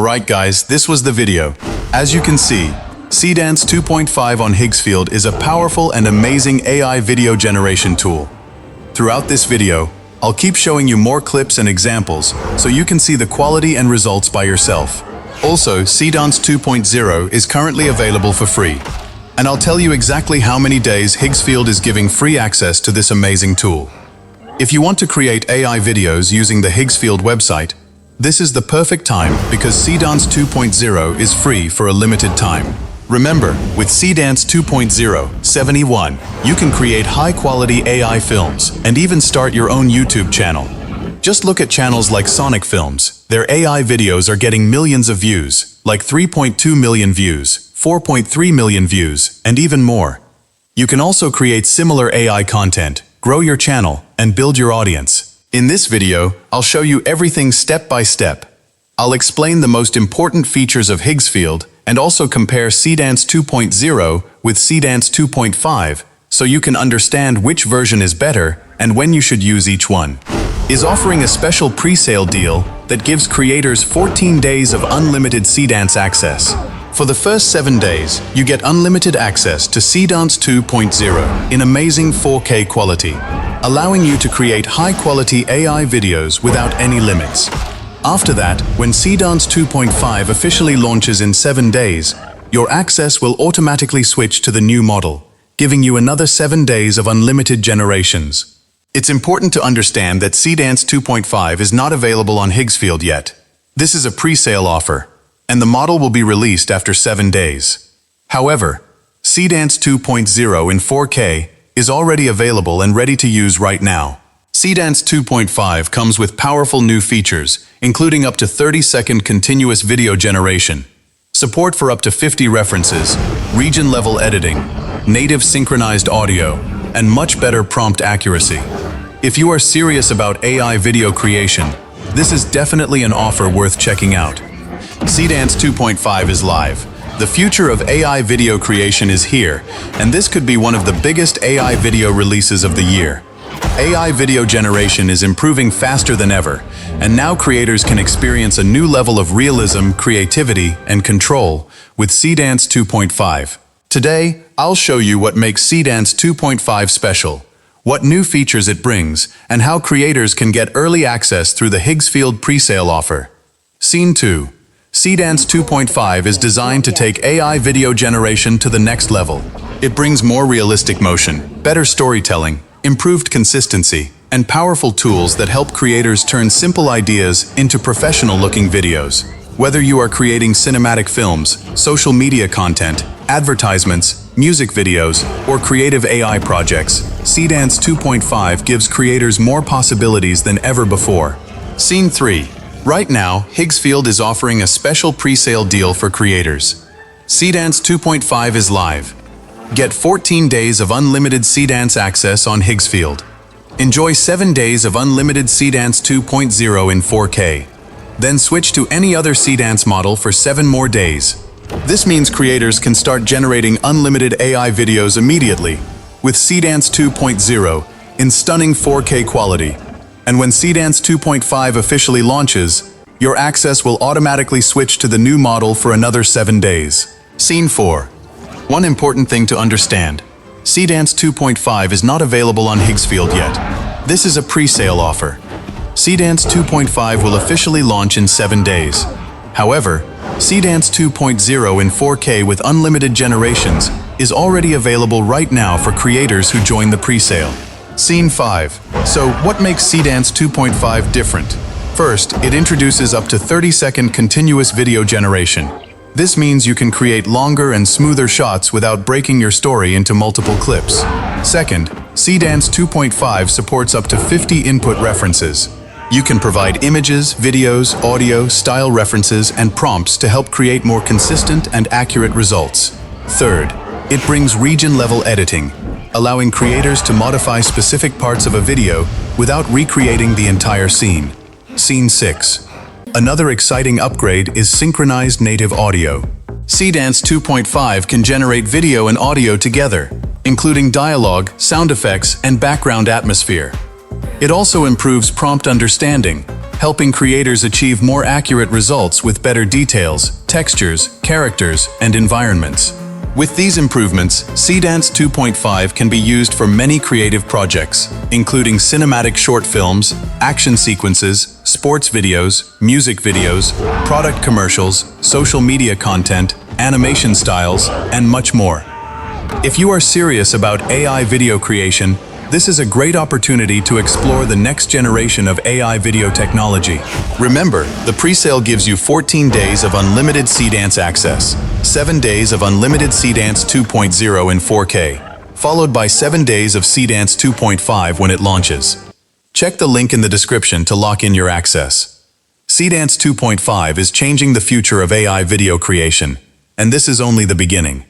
Alright guys, this was the video. As you can see, Seedance 2.5 on Higgsfield is a powerful and amazing AI video generation tool. Throughout this video, I'll keep showing you more clips and examples so you can see the quality and results by yourself. Also, Seedance 2.0 is currently available for free. And I'll tell you exactly how many days Higgsfield is giving free access to this amazing tool. If you want to create AI videos using the Higgsfield website, this is the perfect time because Seedance 2.0 is free for a limited time. Remember, with Seedance 2.0, 71, you can create high-quality AI films and even start your own YouTube channel. Just look at channels like Sonic Films. Their AI videos are getting millions of views, like 3.2 million views, 4.3 million views, and even more. You can also create similar AI content, grow your channel, and build your audience. In this video, I'll show you everything step by step. I'll explain the most important features of Higgsfield and also compare Seedance 2.0 with Seedance 2.5 so you can understand which version is better and when you should use each one. Is offering a special pre-sale deal that gives creators 14 days of unlimited Seedance access. For the first 7 days, you get unlimited access to Seedance 2.0 in amazing 4K quality, allowing you to create high-quality AI videos without any limits. After that, when Seedance 2.5 officially launches in 7 days, your access will automatically switch to the new model, giving you another 7 days of unlimited generations. It's important to understand that Seedance 2.5 is not available on Higgsfield yet. This is a pre-sale offer, and the model will be released after 7 days. However, Seedance 2.0 in 4K is already available and ready to use right now. Seedance 2.5 comes with powerful new features, including up to 30-second continuous video generation, support for up to 50 references, region-level editing, native synchronized audio, and much better prompt accuracy. If you are serious about AI video creation, this is definitely an offer worth checking out. Seedance 2.5 is live. The future of AI video creation is here, and this could be one of the biggest AI video releases of the year. AI video generation is improving faster than ever, and now creators can experience a new level of realism, creativity, and control with Seedance 2.5. Today, I'll show you what makes Seedance 2.5 special, what new features it brings, and how creators can get early access through the Higgsfield pre-sale offer. Scene 2. Seedance 2.5 is designed to take AI video generation to the next level. It brings more realistic motion, better storytelling, improved consistency, and powerful tools that help creators turn simple ideas into professional-looking videos. Whether you are creating cinematic films, social media content, advertisements, music videos, or creative AI projects, Seedance 2.5 gives creators more possibilities than ever before. Scene 3. Right now, Higgsfield is offering a special pre-sale deal for creators. Seedance 2.5 is live. Get 14 days of unlimited Seedance access on Higgsfield. Enjoy 7 days of unlimited Seedance 2.0 in 4K. Then switch to any other Seedance model for 7 more days. This means creators can start generating unlimited AI videos immediately with Seedance 2.0 in stunning 4K quality. And when Seedance 2.5 officially launches, your access will automatically switch to the new model for another 7 days. Scene 4. One important thing to understand. Seedance 2.5 is not available on Higgsfield yet. This is a pre-sale offer. Seedance 2.5 will officially launch in 7 days. However, Seedance 2.0 in 4K with unlimited generations is already available right now for creators who join the pre-sale. Scene 5. So, what makes Seedance 2.5 different? First, it introduces up to 30-second continuous video generation. This means you can create longer and smoother shots without breaking your story into multiple clips. Second, Seedance 2.5 supports up to 50 input references. You can provide images, videos, audio, style references, and prompts to help create more consistent and accurate results. Third, it brings region-level editing, allowing creators to modify specific parts of a video without recreating the entire scene. Scene 6. Another exciting upgrade is synchronized native audio. Seedance 2.5 can generate video and audio together, including dialogue, sound effects, and background atmosphere. It also improves prompt understanding, helping creators achieve more accurate results with better details, textures, characters, and environments. With these improvements, Seedance 2.5 can be used for many creative projects, including cinematic short films, action sequences, sports videos, music videos, product commercials, social media content, animation styles, and much more. If you are serious about AI video creation, this is a great opportunity to explore the next generation of AI video technology. Remember, the pre-sale gives you 14 days of unlimited Seedance access, 7 days of unlimited Seedance 2.0 in 4K, followed by 7 days of Seedance 2.5 when it launches. Check the link in the description to lock in your access. Seedance 2.5 is changing the future of AI video creation, and this is only the beginning.